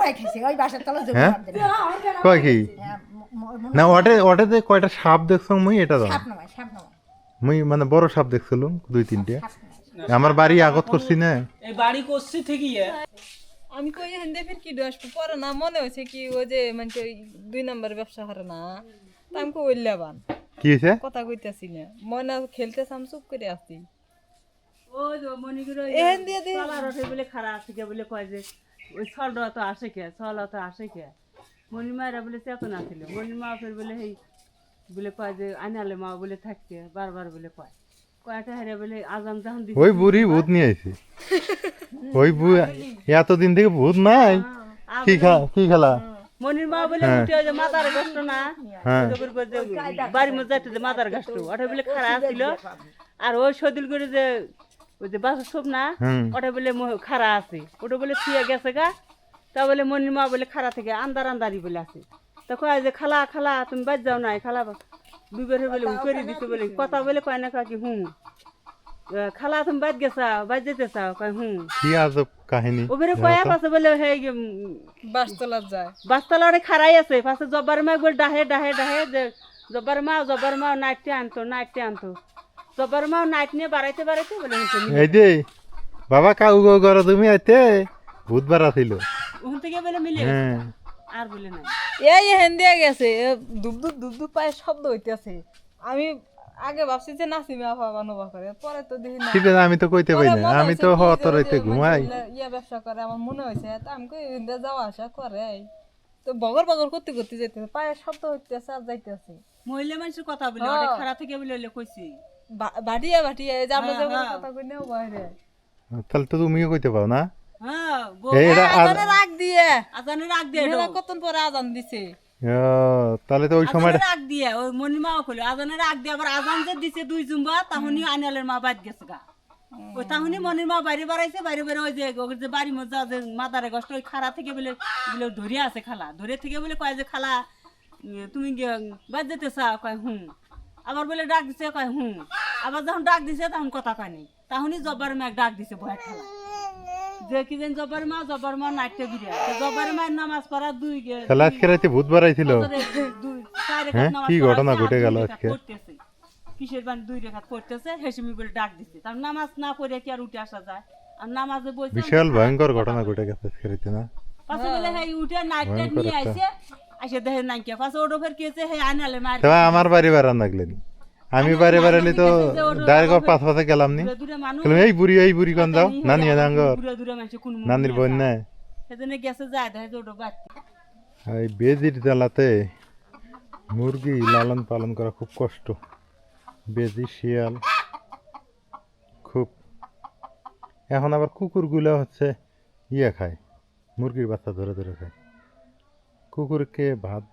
মাই খাইছে ওই বাসার তলা জমি হ্যাঁ কয় কি না ওটাতে কয়টা সাপ দেখছো মুই এটা জানো সাপ নয় মুই মানে বড় সাপ দেখছিলাম 2-3টা আমার বাড়ি আগত করছি না এই বাড়ি করছি ঠিকই আমি কই হেন্দে ফির কি দোষ পরে না মনে হইছে কি ওই যে মানে ওই 2 নাম্বার ব্যবসা করে না তা আমি কই ওইলাবান কি হয়েছে কথা কইতাছি না মনে খেলতে সাম চুপ করে আসি ও যে মনিগুলো এহেন দিয়ে দে চলার ওঠে বলে খারাপ থেকে বলে কয় যে ওই ছলটা তো আসে কে ছলা তো আসে কে মনিমারা বলে চেতনা ছিল মনিমা ফের বলে এই বলে কয় যে আনালে মা বলে থাকতে বারবার বলে কয় কয়টা হেরে বলে আজান যখন দিছে ওই বুড়ি ভূত নিয়ে আইছে ওই এতদিন থেকে ভূত নাই কি খেলা মনির মা বলে উঠে ওই যে মাথার কষ্ট না বাড়ির মধ্যে যাইতে যে মাথার কষ্ট ওটা বলে খারাপ ছিল আর ওই সদিল করে যে ওই যে বাসা সব না ওটা বলে খারা আছে ওটা বলে থুয়ে গেছে গা তা বলে মনির মা বলে খারা থেকে আন্দারি বলে আছে তা কয় যে খালা খালা তুমি বাদ যাও নাই খালা দুবারে বলে উকেরি দিতে বলে কথা বলে কয় না কয় কি খালা তুমি বাদ গেছা বাদ যেতে চাও কয় কি আজব কাহিনী ওবেরে কয়া পাশে বলে হে বাসতলা যায় বাসতলা ওরে খারাই আছে পাশে জব্বার মা একবার ডাহে যে জব্বার মা নাইটে আনতো জব্বার মা নাইট নিয়ে বাড়াইতে বলে এই যে বাবা কাউ গো ঘর তুমি আইতে ভূত বাড়া ছিল ওখান থেকে বলে মিলে হ্যাঁ আর বলে নাই এই হেন দিয়ে গেছে দুব দুব পায়ে শব্দ হইতাছে আমি আগে ভাবছি যে নাসিমে আফা বানবা করে পরে তো দেখি না ঠিক আছে আমি তো কইতে পাই না আমি তো হতরাইতে ঘুমাই ইয়া ব্যবসা করে আমার মনে হইছে তা আমি কই ইন্দা যাওয়া আসা করে তো বগর করতে যাইতেছে পায়ে শব্দ হইতেছে আর যাইতেছে মহিলা মানুষের কথা বলে ওরে খারাপ থেকে বলে কইছি বাটিয়া এই যে আমরা যখন কথা কই নাও বাইরে তাহলে তো তুমিও কইতে পাও না হ্যাঁ আজানে রাগ দিয়ে আজানে রাগ দিয়ে মেলা কতন পরে আজান দিছে তাহলে তো ওই সময় রাগ দিয়ে ওই মনিমাও কইলো আজানে রাগ দিয়ে আবার আজান যে দিছে 2 জুম্বা তখনই আনালের মা বাদ গেছে গা ওই তখনই মনির মা বাইরে ওই যে ওর যে বাড়ি মধ্যে যে মাথারে কষ্ট ওই খাড়া থেকে বলে ধরে আছে খালা ধরে থেকে বলে কয় যে খালা তুমি বাদ যেতে চাও কয় আবার বলে ডাক দিছে কয় আবার যখন ডাক দিছে তখন কথা কয়নি তখনই জব্বার মা ডাক দিছে ভয় খালা যে কি যেন জব্বার মা নাইটে গিয়া জব্বার মায়ের নামাজ পড়া 2 তাহলে আজকে রাতে ভূত বাড়াইছিল কি ঘটনা ঘটে গেল আজকে কিসের বান 2 রেখাত পড়তেছে হেসমি বলে ডাক দিছে তার নামাজ না পড়ে কি আর উঠে আসা যায় আর নামাজে বসে বিশাল ভয়ঙ্কর ঘটনা ঘটে গেছে আজকে রাতে না পাছে বলে হে উঠে নাইটে নিয়ে আইছে দেখে নাই কে পাছে ওটো ফের কেছে হে আনালে মার তো আমার বাড়ি বাড়া লাগলেনি আমি বাড়ি তো ডাইরেক্ট পাঁচ গেলাম নি এই বুড়ি কোন যাও নানি আঙ্গর নানির বোন না সেজন্য গেছে যায় দেখে ওটো বাচ্চা এই বেজির জ্বালাতে মুরগি লালন পালন করা খুব কষ্ট বেজি শিয়াল খুব এখন আবার কুকুরগুলো হচ্ছে খায় মুরগির বাচ্চা ধরে খায় কুকুরকে ভাত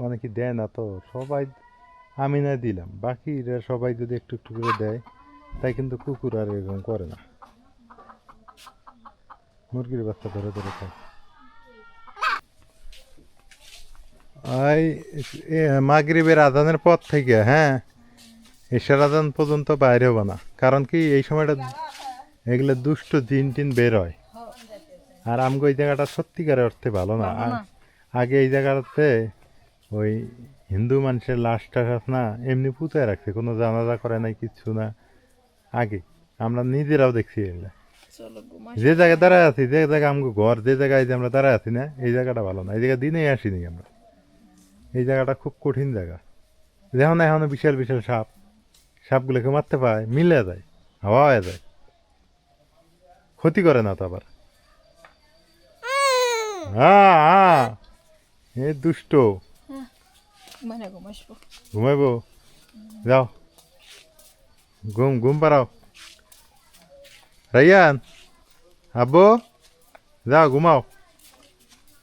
অনেকে দেয় না তো সবাই আমি না দিলাম বাকিরা সবাই যদি একটু করে দেয় তাই কিন্তু কুকুর আর এরকম করে না মুরগির বাচ্চা ধরে খায় মাগরিবের আজানের পর থেকে এশার আজান পর্যন্ত বাইরে হবো না কারণ কি এই সময়টা এগুলো দুষ্ট জিন বের হয় আর আমগো এই জায়গাটা সত্যিকারের অর্থে ভালো না আগে এই জায়গাটাতে ওই হিন্দু মানুষের লাশটা না এমনি পুঁতায় রাখছে কোনো জানাজা করে নাই কিচ্ছু না আগে আমরা নিজেরাও দেখছি এগুলো যে জায়গায় দাঁড়ায় আছি যে জায়গায় আমগো ঘর যে জায়গায় আমরা দাঁড়ায় আছি না এই জায়গাটা ভালো না এই জায়গায় দিনেই আসিনি আমরা এই জায়গাটা খুব কঠিন জায়গা যেমন এখন বিশাল সাপগুলোকে মারতে পায় মিলে যায় হাওয়া হয়ে যায় ক্ষতি করে না তো আবার দুষ্ট ঘুমাইবো যাও ঘুম পাড়াও রাইয়ান আব্বু যাও ঘুমাও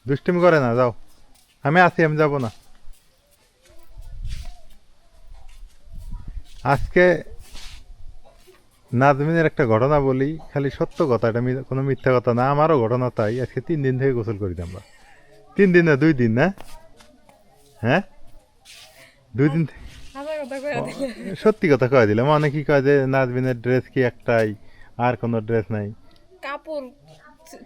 দুষ্টুমি করে না যাও আমি আছি আমি যাবো না আজকে নাজমিনের একটা ঘটনা বলি খালি সত্য কথা এটা কোনো মিথ্যা কথা না আমারও ঘটনা তাই আজকে 3 দিন থেকে গোসল করি আমরা 3 দিন না 2 দিন না 2 দিন সত্যি কথা কয়ে দিলাম অনেকেই কয় যে নাজমিনের ড্রেস কি একটাই আর কোনো ড্রেস নাই কাপড়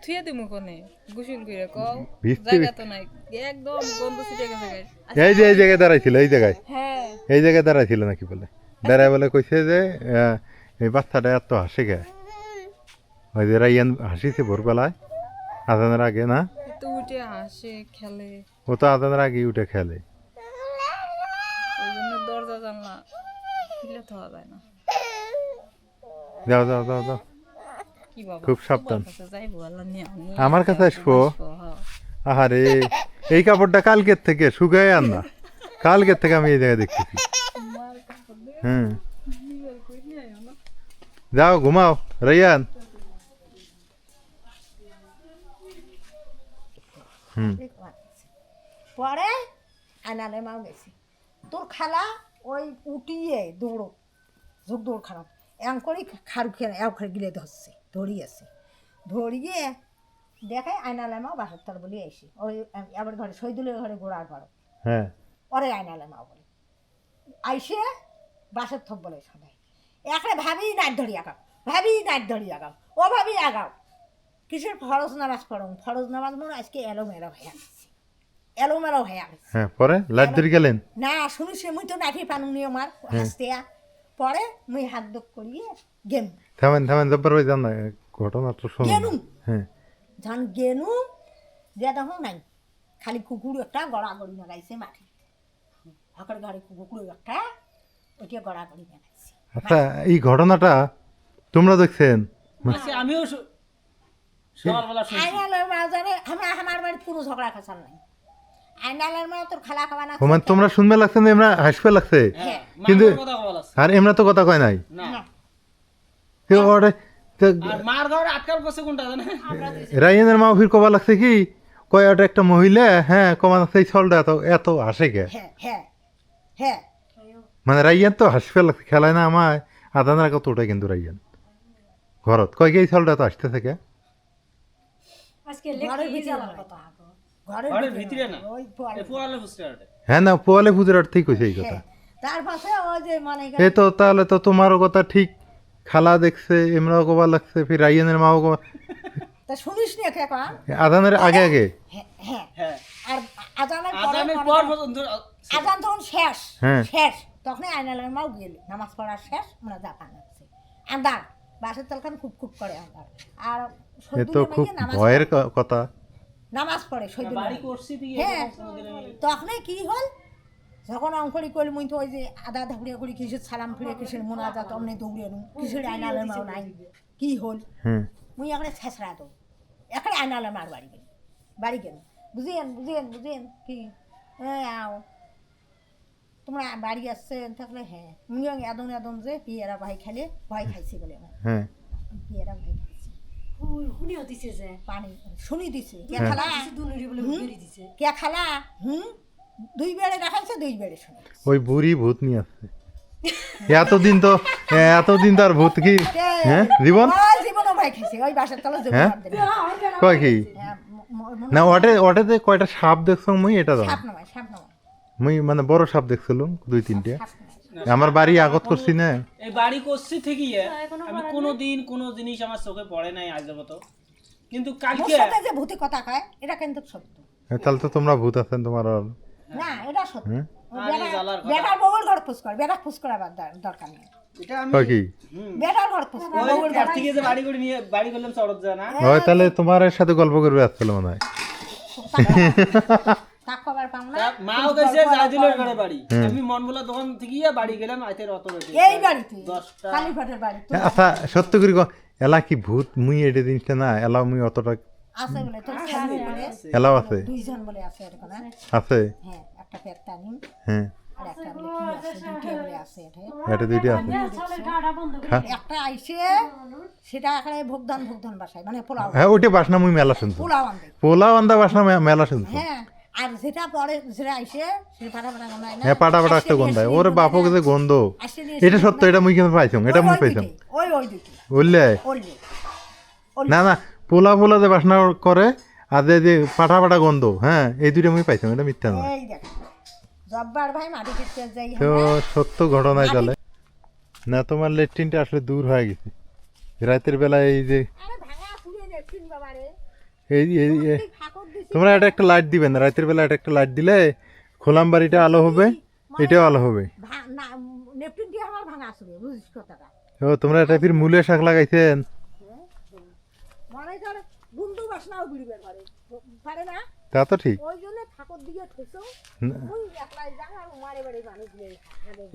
থুয়ে দিমু কোনে গোসল করে কও ভিজতে জায়গা তো নাই একদম গন্ধ ছিটে গেছে গায়ে এই যে এই জায়গায় দাঁড়াইছিল এই জায়গায় হ্যাঁ এই জায়গায় দাঁড়াইছিল নাকি বলে দাঁড়ায় বলে কইছে যে এই বাচ্চাটা এত হাসে গে ওই যে রাইয়ান হাসিছে ভোরবেলায় আজানের আগে না তো উঠে হাসে খেলে ও তো আজানের আগে উঠে খেলে ওই জন্য দরজা জানলা খুলে থাকা যায় না যাও যাও যাও যাও কি বাবা খুব সাবধান যাইবো আল্লাহ নিয়ে আমার কাছে আসবো হ্যাঁ আহারে এই কাপড়টা কালকের থেকে শুকায় আন না কালকের থেকে আমি এই জায়গায় দেখতেছি হুম যাও ঘুমাও রাইয়ান হুম পরে আনালে মাও গেছি তোর খালা ওই উঠিয়ে দৌড়ো ঝুঁক দৌড় খারাপ এম করে খারু খেয়ে এখানে গিলে ধরছে ধরিয়েছে ধরিয়ে দেখে আয়নালে মাও বাসার তল বলে এসে ওই আবার ঘরে শহীদুলের ঘরে ঘোড়ার পারো হ্যাঁ ওরে আয়নালে মাও বলে আইসে বাসার থপ বলে সবাই এখানে ভাবি নাচ ধরি আগাও ভাবি নাচ ধরি আগাও ও ভাবি আগাও কিসের ফরজ নামাজ পড়ো ফরজ নামাজ মনে আজকে এলোমেলো হয়ে আসছে এলোমেলো হয়ে আসছে হ্যাঁ পরে লাইট ধরে গেলেন না শুনিস মুই তো নাঠি পানুনি আমার হাসতে পরে মুই হাত দোক করিয়ে গেম থামেন থামেন জব্বার ভাই জান না ঘটনা তো শুনুন গেলুম হ্যাঁ ধান গেনু যে দেখো নাই খালি কুকুর একটা গড়াগড়ি লাগাইছে মাঠে হকার ঘরে কুকুর একটা ওইটা গড়াগড়ি লাগাইছে আচ্ছা এই ঘটনাটা তোমরা দেখছেন আমিও সকালবেলা শুনছি আইনালের মা জানে আমার বাড়িতে কোনো ঝগড়া খাসাল নাই আইনালের মা তোর খালা খাওয়া না মানে তোমরা শুনবে লাগছে না এমরা হাসবে লাগছে হ্যাঁ কিন্তু মার কথা বলা আছে আর এমরা তো কথা কয় নাই না তো ওরে তো আর মার ঘরে আটকাল করছে কোনটা জানে রাইয়ানের মা ফির কবা লাগছে কি কয় ওটা একটা মহিলা হ্যাঁ কমা লাগছে এই ছলটা এত এত হাসে গে হ্যাঁ হ্যাঁ হ্যাঁ মানে রাইয়ান তো হাসবে লাগছে খেলায় না আমায় আদানের কত ওটা কিন্তু রাইয়ান ঘরত কয় কি এই ছলটা তো আসতে থাকে ঘরের ভিতরে কথা ঘরের ভিতরে না ওই পরে এই পোয়ালে ফুসতে হ্যাঁ না পোয়ালে পুজোর অর্থেই কইছে এই কথা তার পাশে ওই যে মানে এই তো তাহলে তো তোমারও কথা ঠিক খালা দেখছে এমরাও কবা লাগছে ফির রাইয়ানের মাও কবা তা শুনিস নি একে কয়া আদানের আগে আগে হ্যাঁ হ্যাঁ হ্যাঁ আর আজানের আজানের পরে পর পর্যন্ত আজান তখন শেষ হ্যাঁ। শেষ তখনই আইনালের মাও গেল নামাজ পড়ার শেষ মানে জাপান আছে আন্দার বাসের তলখান খুব খুব করে আন্দার আর এ তো খুব ভয়ের কথা নামাজ পড়ে সৈদুল বাড়ি করছি দিয়ে হ্যাঁ তখনই কি হল যখন অঙ্করি করলি মুই তো ওই যে আদা ধাকুড়িয়া করি কিসের সালাম ফিরে কিসের মোনাজাত অমনি দৌড়িয়ে নু কিসের আইনালের মাও নাই কি হল হ্যাঁ মুই এখানে ছেঁচড়া দো এখানে আইনালের মার বাড়ি গেল বুঝিয়েন বুঝিয়েন বুঝিয়েন কি হ্যাঁ আও তোমরা বাড়ি আসছেন থাকলে হ্যাঁ মুই এদন এদন যে পিয়েরা ভাই খেলে ভয় খাইছি বলে আমার হ্যাঁ পিয়েরা ভাই খাইছি শুনিও দিছে যে পানি শুনি দিছে কে হ্যাঁ। খালা দুনুরি বলে বেরি দিছে কে খালা দুই বেড়ে দেখাইছে দুই বেড়ে শুনে ওই বুড়ি ভূত নিয়ে আসছে এতদিন তো আর ভূত কি হ্যাঁ জীবন ওই জীবনও ভাই খাইছে ওই বাসার তলে হ্যাঁ? জীবন কয় কি না ওটাতে কয়টা সাপ দেখছো মুই এটা জানো সাপ নয় মুই মানে বড় সাপ দেখছিলাম 2-3টা আমার বাড়ি আগত করছি না এই বাড়ি করছি ঠিকই আমি কোনোদিন কোনো জিনিস আমার চোখে পড়ে নাই আজ যাবত কিন্তু মোর কালকে সাথে যে ভূতে কথা কয় এটা কিন্তু সত্য তাহলে তো তোমরা ভূত আছেন তোমার আর না এটা সত্য হ্যাঁ? আরে জ্বালার কথা। বেটার বউর ঘর ফুস কর বেটা ফুস করাবার দরকার নেই এটা আমি কয় কি বেটার ঘর ফুস কর ওই বউর তার ঘর থেকে যে বাড়ি করে নিয়ে বাড়ি করলাম চড়ত যায় না হয় তাহলে তোমার সাথে গল্প করবে আসছিল মনে হয় তাক খবর পাম না তা মাও গেছে জাজিলের ঘরে বাড়ি আমি মনবলা দোকান থেকে গিয়ে বাড়ি গেলাম আইতে অত বেশি এই বাড়িতে 10টা কালীঘাটের বাড়িতে আচ্ছা সত্য করে এলা কি ভূত মুই এটা জিনিসটা না এলা মুই অতটা আছে বলে তোর ছেলে বলে এলাও আছে দুইজন বলে আছে এখানে আছে হ্যাঁ একটা পেটটানি হ্যাঁ আর একটা বলে কি আছে দুইটা বলে আছে এটা এটা দুইটা আছে একটা আইসে সেটা এখানে ভোগদান বাসায় মানে পোলাও হ্যাঁ ওইটা বাসনা মুই মেলা শুনছো পোলাও আনবে পোলাও আন্দা বাসনা মেলা শুনছো হ্যাঁ আর যেটা পরে যেটা আইসে সে পাটা গন্ধায় না হ্যাঁ পাটা একটা গন্ধায় ওরে বাপকে যে গন্ধ এটা সত্য এটা মুই কিন্তু পাইছাম এটা মুই পাইছাম ওই দুটি বুঝলে ওললে না না পোলা যে বাসনা করে আর যে পাটা গন্ধ হ্যাঁ এই দুইটা মুই পাইছাম এটা মিথ্যা নয় এই দেখ জব্বার ভাই মাটি খেতে যাই তো আমরা সত্য ঘটনায় চলে না তোমার লেট্রিনটা আসলে দূর হয়ে গেছে রাতের বেলায় এই যে আরে ভাঙা পুড়ে নেপটিন বাবারে এই ঠাকুর দিছি তোমরা এটা একটা লাইট দিবেন, রাতের বেলা এটা একটা লাইট দিলে খোলাম বাড়িটা আলো হবে, এটাও আলো হবে। না নেপটিন দিয়ে আমার ভাঙা আসবে বুঝিস কথাটা ও তোমরা এটা ফির মূলে শাক লাগাইছেন? মনে কর বন্ধু বাসনাও বিড়বে পারে না তা তো ঠিক। ওই জন্য ঠাকুর দিকে ঠেসো ওই একলাই যা আর মারে বাড়ি মানুষ নেই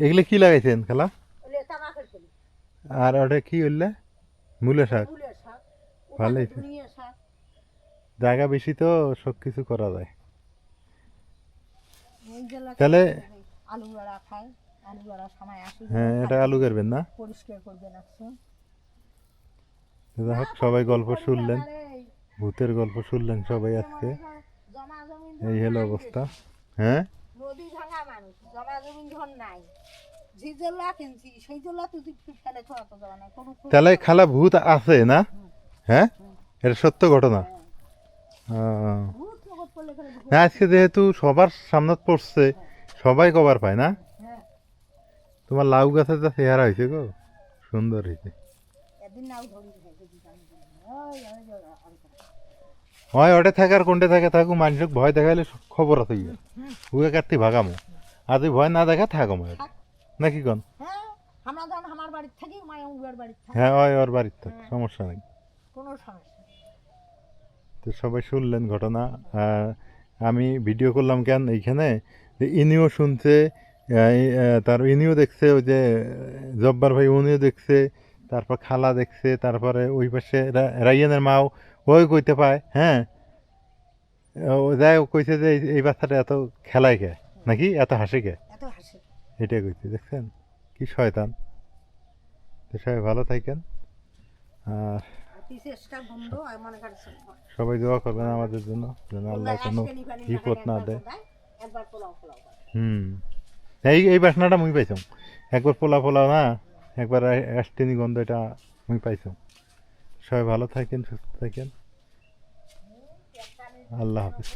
এগুলো কি লাগাইছেন খালা? ওলে তামাকের কলি আর ওটা কি হইলে? মূলে শাক। ফুলের শাক ভালোই তো। দুনিয়া শাক জায়গা বেশি তো সব কিছু করা যায়। ওই জেলা তাহলে আলু বড়া খায় আলু বড়া সময় আসি হ্যাঁ, এটা আলু করবেন না? পরিষ্কার করবেন আসছে যাই হোক, সবাই গল্প শুনলেন, ভূতের গল্প শুনলেন সবাই আজকে। জমা জমি এই হলো অবস্থা। হ্যাঁ, নদী ভাঙা মানুষ জমা জমি ধন নাই যে জেলা কিনছি সেই জেলা তুই ফেলে খাওয়া তো যাওয়া নাই কোনো তাহলে খালা ভূত আছে না? হ্যাঁ, এটা সত্য ঘটনা। ভূত জগৎ করলে এখানে না, আজকে যেহেতু সবার সামনে পড়ছে, সবাই কভার পায় না? হ্যাঁ তোমার লাউ গাছের যা চেহারা হয়েছে গো, সুন্দর হয়েছে। একদিন নাও ধরি দেখি জানি হয় ওটা থাকে আর কোনটা থাকে থাকুক, মানুষকে ভয় দেখাইলে খবর আছে গিয়ে উকে কাটতে ভাগামো, আর তুই ভয় না দেখা থাকো নাকি কন? হ্যাঁ আমরা যখন আমার বাড়ির থাকি মায়া উগার বাড়ির থাকি হ্যাঁ, ওই ওর বাড়ির থাক, সমস্যা নেই। কোনো সমস্যা নেই। তো সবাই শুনলেন ঘটনা। আমি ভিডিও করলাম কেন এইখানে, যে ইনিও শুনছে, তার ইনিও দেখছে, ওই যে জব্বার ভাই উনিও দেখছে, তারপর খালা দেখছে, তারপরে ওই পাশে রাইয়ানের মাও ওই কইতে পায়। হ্যাঁ, ও যাই হোক কইছে যে এই বাচ্চাটা এত খেলায় কে, নাকি এত হাসে কে, এত হাসি এটাই কইছে। দেখছেন কি শয়তান। তো সবাই ভালো থাকেন, আর চেষ্টা বন্ধ আর মনে করছে সবাই দোয়া করবেন আমাদের জন্য, যেন আল্লাহ কোনো বিপদ না দেয়। একবার পোলাও পোলাও করে। এই বাসনাটা মুই পাইছাম, একবার পোলাও না, একবার অ্যাস্টেনি গন্ধ, এটা মুই পাইছাম। সবাই ভালো থাকেন, সুস্থ থাকেন, আল্লাহ হাফিজ।